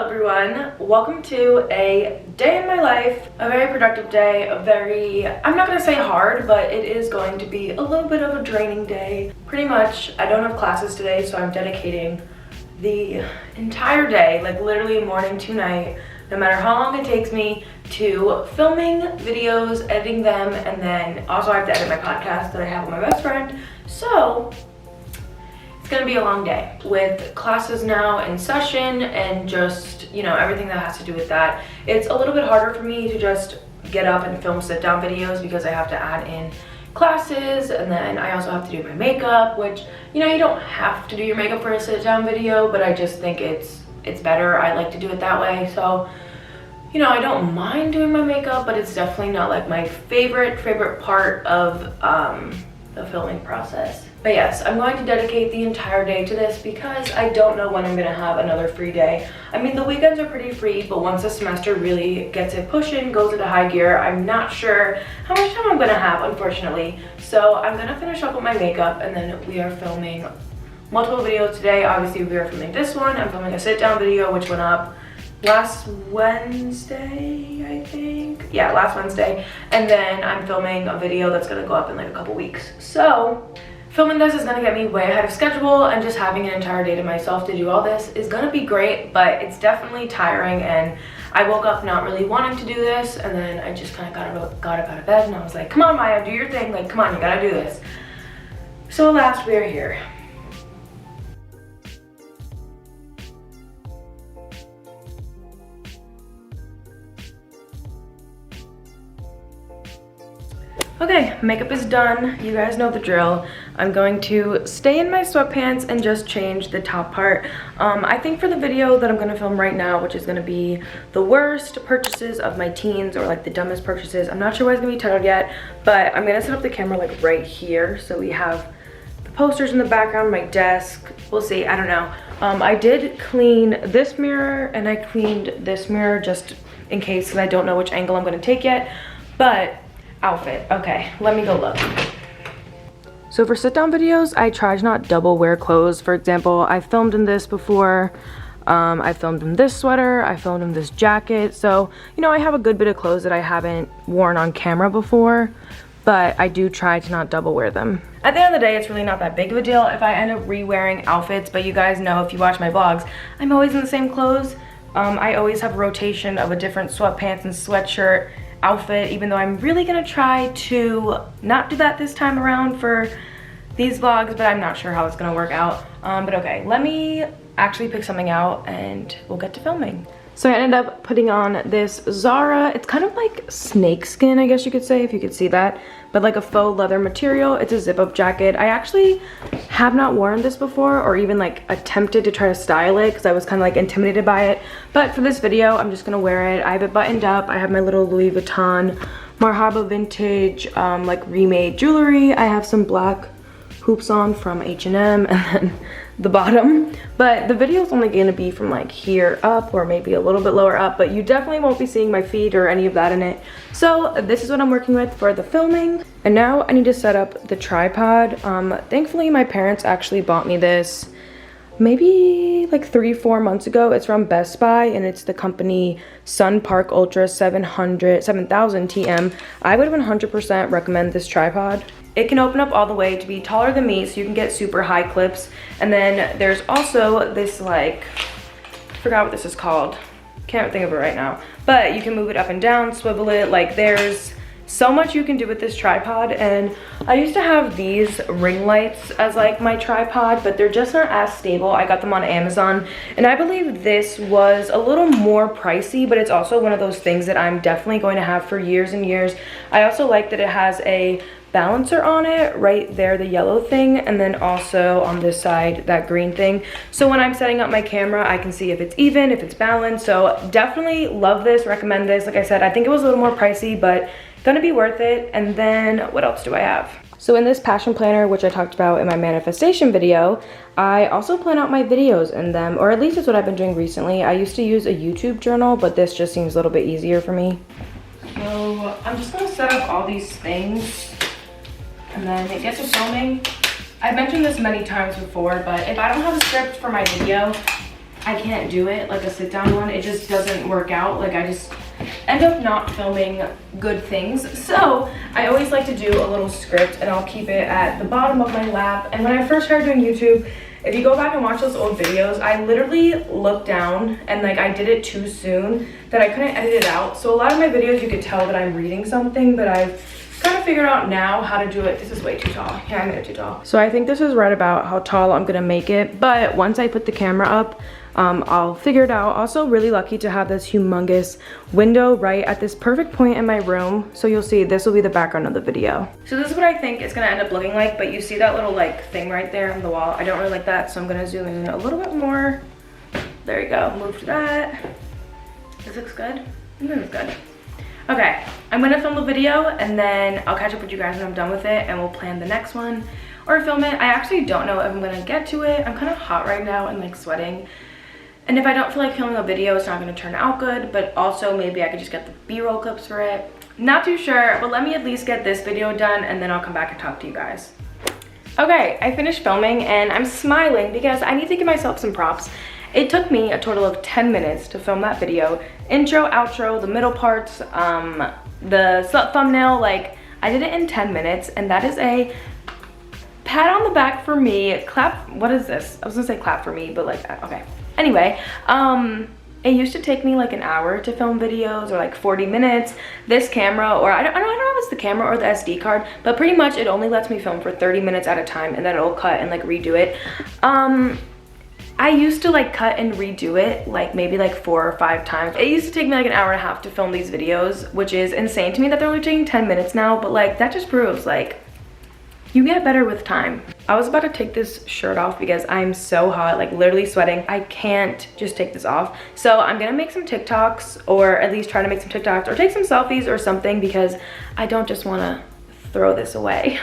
everyone, welcome to a day in my life, a very productive day, I'm not gonna say hard, but it is going to be a little bit of a draining day. Pretty much, I don't have classes today, so I'm dedicating the entire day, like literally morning to night, no matter how long it takes me, to filming videos, editing them, and then also I have to edit my podcast that I have with my best friend. So it's gonna be a long day with classes now in session and just, you know, everything that has to do with that. It's a little bit harder for me to just get up and film sit down videos because I have to add in classes, and then I also have to do my makeup, which, you know, you don't have to do your makeup for a sit down video, but I just think it's better. I like to do it that way. So, you know, I don't mind doing my makeup, but it's definitely not like my favorite part of the filming process. But yes, I'm going to dedicate the entire day to this because I don't know when I'm gonna have another free day. I mean, the weekends are pretty free, but once the semester really gets it pushing, goes into high gear, I'm not sure how much time I'm gonna have, unfortunately. So I'm gonna finish up with my makeup, and then we are filming multiple videos today. Obviously, we are filming this one. I'm filming a sit down video, which went up last Wednesday, I think. Yeah, last Wednesday. And then I'm filming a video that's gonna go up in like a couple weeks. So filming this is gonna get me way ahead of schedule, and just having an entire day to myself to do all this is gonna be great, but it's definitely tiring. And I woke up not really wanting to do this, and then I just kind of got up out of bed, and I was like, come on, Maya, do your thing. Like, come on, you gotta do this. So alas, we are here. Okay, makeup is done. You guys know the drill. I'm going to stay in my sweatpants and just change the top part. I think for the video that I'm gonna film right now, which is gonna be the worst purchases of my teens, or like the dumbest purchases, I'm not sure what it's gonna be titled yet, but I'm gonna set up the camera like right here. So we have the posters in the background, my desk, we'll see, I don't know. I did clean this mirror, and I cleaned this mirror just in case, because I don't know which angle I'm gonna take yet, but outfit. Okay, let me go look. So for sit down videos, I try to not double wear clothes. For example, I filmed in this before. I filmed in this sweater. I filmed in this jacket. So, you know, I have a good bit of clothes that I haven't worn on camera before, but I do try to not double wear them. At the end of the day, it's really not that big of a deal if I end up re-wearing outfits, but you guys know, if you watch my vlogs, I'm always in the same clothes. I always have a rotation of a different sweatpants and sweatshirt outfit, even though I'm really gonna try to not do that this time around for these vlogs, but I'm not sure how it's gonna work out. But okay, let me actually pick something out and we'll get to filming. So I ended up putting on this Zara, it's kind of like snake skin, I guess you could say, if you could see that, but like a faux leather material. It's a zip-up jacket. I actually have not worn this before, or even like attempted to try to style it, because I was kind of like intimidated by it. But for this video, I'm just gonna wear it. I have it buttoned up. I have my little Louis Vuitton Marhaba vintage like remade jewelry. I have some black hoops on from H&M, and then the bottom. But the video is only gonna be from like here up, or maybe a little bit lower up, but you definitely won't be seeing my feet or any of that in it. So this is what I'm working with for the filming. And now I need to set up the tripod. Thankfully my parents actually bought me this maybe like 3-4 months ago. It's from Best Buy, and it's the company Sun Park Ultra 7000 TM. I would 100% recommend this tripod. It can open up all the way to be taller than me, so you can get super high clips. And then there's also this, like, I forgot what this is called. Can't think of it right now. But you can move it up and down, swivel it. Like, there's so much you can do with this tripod. And I used to have these ring lights as like my tripod, but they're just not as stable. I got them on Amazon, and I believe this was a little more pricey, but it's also one of those things that I'm definitely going to have for years and years. I also like that it has a balancer on it right there, the yellow thing, and then also on this side, that green thing. So when I'm setting up my camera, I can see if it's even, if it's balanced. So definitely love this, recommend this. Like I said, I think it was a little more pricey, but gonna be worth it. And then what else do I have? So in this passion planner, which I talked about in my manifestation video, I also plan out my videos in them, or at least it's what I've been doing recently. I used to use a YouTube journal, but this just seems a little bit easier for me. So I'm just gonna set up all these things, and then it gets to filming. I've mentioned this many times before, but if I don't have a script for my video, I can't do it, like a sit down one. It just doesn't work out. Like I just end up not filming good things. So I always like to do a little script, and I'll keep it at the bottom of my lap. And when I first started doing YouTube, if you go back and watch those old videos, I literally looked down and like I did it too soon that I couldn't edit it out. So a lot of my videos you could tell that I'm reading something, but I've kind of figured out now how to do it. This is way too tall. Yeah, I made it too tall. So I think this is right about how tall I'm gonna make it, but once I put the camera up, I'll figure it out. Also really lucky to have this humongous window right at this perfect point in my room. So you'll see this will be the background of the video. So this is what I think it's gonna end up looking like, but you see that little like thing right there on the wall. I don't really like that, so I'm gonna zoom in a little bit more. There you go, move to that. This looks good. This looks good. Okay, I'm gonna film the video and then I'll catch up with you guys when I'm done with it, and we'll plan the next one or film it. I actually don't know if I'm gonna get to it. I'm kind of hot right now and like sweating. And if I don't feel like filming a video, it's not gonna turn out good, but also maybe I could just get the B-roll clips for it. Not too sure, but let me at least get this video done and then I'll come back and talk to you guys. Okay, I finished filming and I'm smiling because I need to give myself some props. It took me a total of 10 minutes to film that video. Intro, outro, the middle parts, the thumbnail, like I did it in 10 minutes, and that is a pat on the back for me. Clap, what is this? I was gonna say clap for me, but like, okay. Anyway, it used to take me like an hour to film videos, or like 40 minutes. This camera, or I don't know if it's the camera or the SD card, but pretty much it only lets me film for 30 minutes at a time, and then it'll cut and like redo it. I used to like cut and redo it like maybe like 4 or 5 times. It used to take me like an hour and a half to film these videos, which is insane to me that they're only taking 10 minutes now, but like that just proves like you get better with time. I was about to take this shirt off because I'm so hot, like literally sweating. I can't just take this off. So I'm gonna make some TikToks, or at least try to make some TikToks, or take some selfies or something, because I don't just wanna throw this away.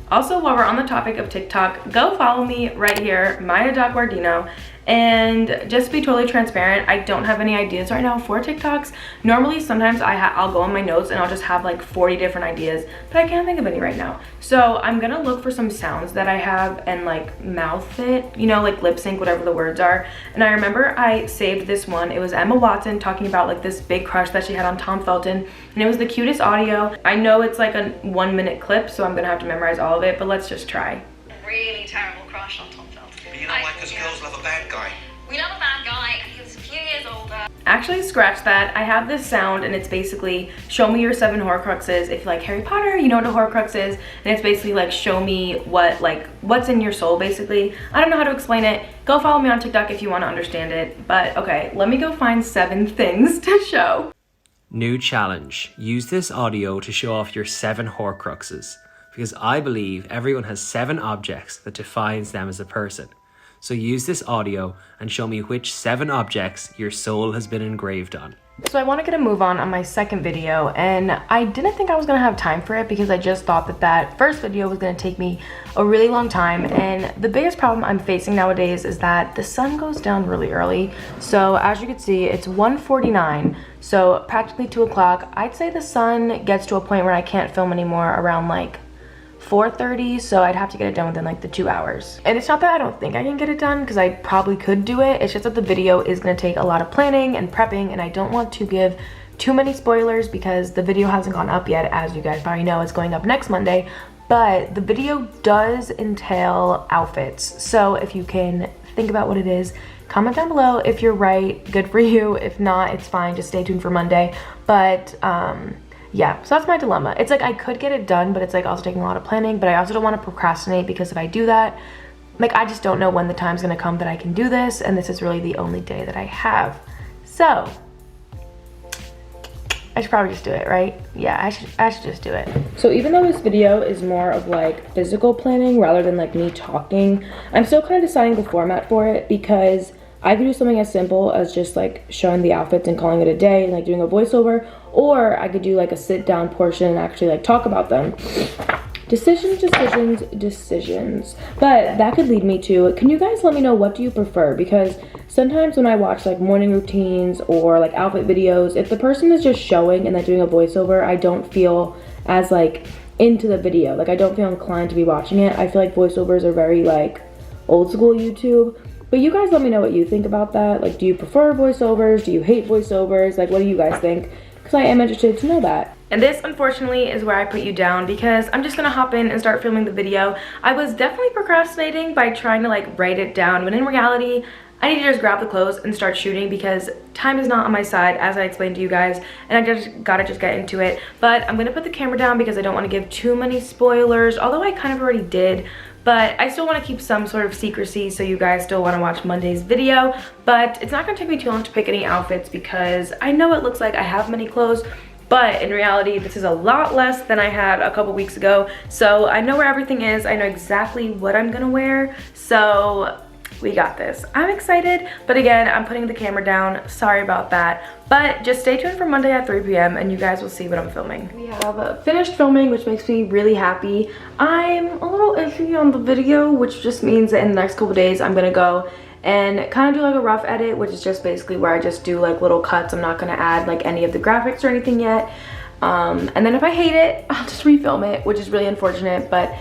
Also, while we're on the topic of TikTok, go follow me right here, Guardino. And just to be totally transparent, I don't have any ideas right now for TikToks. Normally, sometimes I'll go on my notes and I'll just have like 40 different ideas, but I can't think of any right now. So I'm gonna look for some sounds that I have and like mouth it, you know, like lip sync, whatever the words are. And I remember I saved this one. It was Emma Watson talking about like this big crush that she had on Tom Felton, and it was the cutest audio. I know it's like a 1-minute clip, so I'm gonna have to memorize all of it, but let's just try. Really terrible crush on Tom Felton. But you know why? Because girls love a bad guy. We love a bad guy, and he was a few years older. Actually, scratch that. I have this sound, and it's basically show me your 7 Horcruxes. If you like Harry Potter, you know what a Horcrux is, and it's basically like show me what's in your soul, basically. I don't know how to explain it. Go follow me on TikTok if you want to understand it. But okay, let me go find 7 things to show. New challenge. Use this audio to show off your 7 Horcruxes, because I believe everyone has 7 objects that defines them as a person. So use this audio and show me which 7 objects your soul has been engraved on. So I want to get a move on my second video, and I didn't think I was going to have time for it because I just thought that first video was going to take me a really long time. And the biggest problem I'm facing nowadays is that the sun goes down really early. So as you can see, it's 1:49, so practically 2 o'clock. I'd say the sun gets to a point where I can't film anymore around like 4:30, so I'd have to get it done within like the 2 hours. And it's not that I don't think I can get it done, because I probably could do it. It's just that the video is going to take a lot of planning and prepping, and I don't want to give too many spoilers because the video hasn't gone up yet. As you guys probably know, it's going up next Monday, but the video does entail outfits. So if you can think about what it is, comment down below. If you're right, good for you. If not, it's fine, just stay tuned for Monday. But yeah, so that's my dilemma. It's like I could get it done, but it's like also taking a lot of planning, but I also don't want to procrastinate, because if I do that, like I just don't know when the time's gonna come that I can do this, and this is really the only day that I have. So I should probably just do it, right? Yeah, I should just do it. So even though this video is more of like physical planning rather than like me talking, I'm still kind of deciding the format for it, because I could do something as simple as just like showing the outfits and calling it a day and like doing a voiceover, or I could do like a sit down portion and actually like talk about them. Decisions. But that could lead me to, can you guys let me know, what do you prefer? Because sometimes when I watch like morning routines or like outfit videos, if the person is just showing and then doing a voiceover, I don't feel as like into the video. Like I don't feel inclined to be watching it. I feel like voiceovers are very like old school YouTube. But you guys let me know what you think about that. Like, do you prefer voiceovers? Do you hate voiceovers? Like, what do you guys think? Because I am interested to know that. And this, unfortunately, is where I put you down because I'm just gonna hop in and start filming the video. I was definitely procrastinating by trying to like write it down, but in reality, I need to just grab the clothes and start shooting because time is not on my side, as I explained to you guys, and I just gotta get into it. But I'm gonna put the camera down because I don't want to give too many spoilers, although I kind of already did. But I still want to keep some sort of secrecy so you guys still want to watch Monday's video. But it's not going to take me too long to pick any outfits because I know it looks like I have many clothes, but in reality this is a lot less than I had a couple weeks ago. So I know where everything is. I know exactly what I'm going to wear. So we got this. I'm excited, but again, I'm putting the camera down. Sorry about that. But just stay tuned for Monday at 3 p.m. and you guys will see what I'm filming. We have finished filming, which makes me really happy. I'm a little iffy on the video, which just means that in the next couple days, I'm gonna go and kind of do like a rough edit, which is just basically where I just do like little cuts. I'm not gonna add like any of the graphics or anything yet. And then if I hate it, I'll just refilm it, which is really unfortunate, but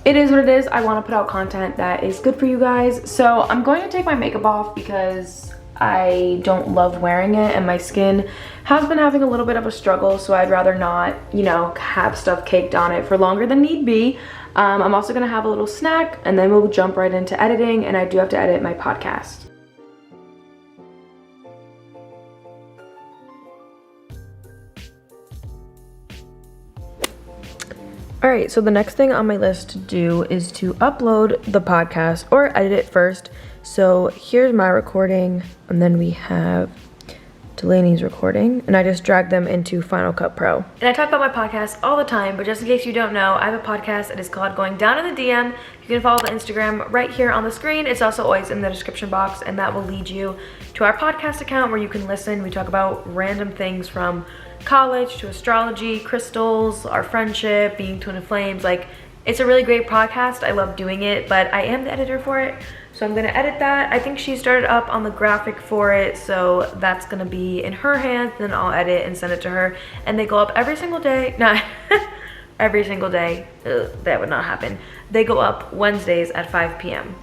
it is what it is. I want to put out content that is good for you guys. So I'm going to take my makeup off because I don't love wearing it and my skin has been having a little bit of a struggle. So I'd rather not, you know, have stuff caked on it for longer than need be. I'm also going to have a little snack and then we'll jump right into editing, and I do have to edit my podcast. Alright, so the next thing on my list to do is to upload the podcast or edit it first. So here's my recording, and then we have Delaney's recording, and I just dragged them into Final Cut Pro. And I talk about my podcast all the time, but just in case you don't know, I have a podcast. It is called Going Down in the DM. You can follow the Instagram right here on the screen. It's also always in the description box, and that will lead you to our podcast account where you can listen. We talk about random things from college to astrology, crystals, our friendship, being twin flames. Like, it's a really great podcast. I love doing it, but I am the editor for it, so I'm gonna edit that. I think she started up on the graphic for it, so that's gonna be in her hands. Then I'll edit and send it to her, and they go up every single day. Not every single day. Ugh, that would not happen. They go up Wednesdays at 5 p.m.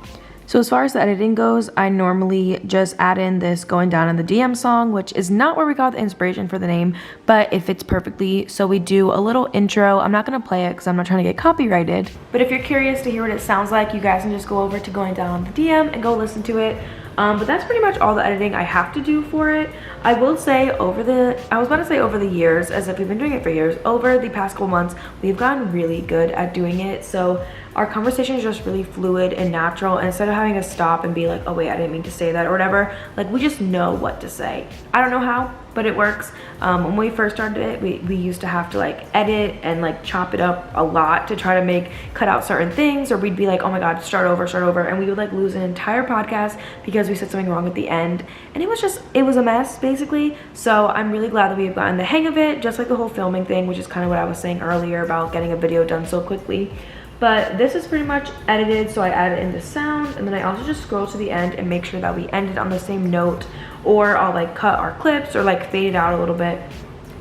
So as far as the editing goes, I normally just add in this Going Down in the DM song, which is not where we got the inspiration for the name, but it fits perfectly. So we do a little intro. I'm not going to play it because I'm not trying to get copyrighted. But if you're curious to hear what it sounds like, you guys can just go over to Going Down in the DM and go listen to it. But that's pretty much all the editing I have to do for it. I will say over the years, as if we've been doing it for years, over the past couple months, we've gotten really good at doing it. So our conversation is just really fluid and natural, and instead of having to stop and be like, oh wait, I didn't mean to say that or whatever, like we just know what to say. I don't know how, but it works. When we first started it, we used to have to like edit and like chop it up a lot to try to cut out certain things, or we'd be like, oh my god, start over, and we would like lose an entire podcast because we said something wrong at the end, and it was a mess basically. So I'm really glad that we've gotten the hang of it, just like the whole filming thing, which is kind of what I was saying earlier about getting a video done so quickly. But this is pretty much edited, so I added in the sound, and then I also just scroll to the end and make sure that we ended on the same note, or I'll like cut our clips or like fade it out a little bit.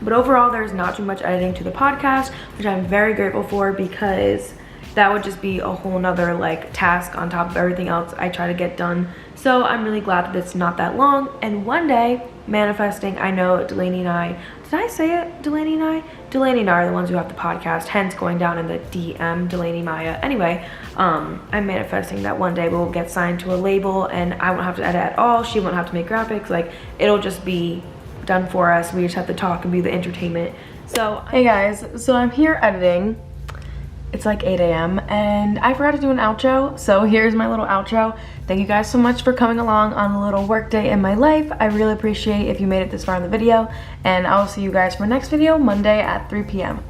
But overall, there's not too much editing to the podcast, which I'm very grateful for, because that would just be a whole nother like task on top of everything else I try to get done. So I'm really glad that it's not that long, and one day, manifesting, I know Delaney and I, did I say it, Delaney and I? Delaney and I are the ones who have the podcast, hence Going Down in the DM, Delaney Maya. Anyway, I'm manifesting that one day we'll get signed to a label and I won't have to edit at all. She won't have to make graphics. Like, it'll just be done for us. We just have to talk and be the entertainment. So, hey guys, so I'm here editing. It's like 8 a.m. and I forgot to do an outro, so here's my little outro. Thank you guys so much for coming along on a little work day in my life. I really appreciate it if you made it this far in the video, and I will see you guys for next video Monday at 3 p.m.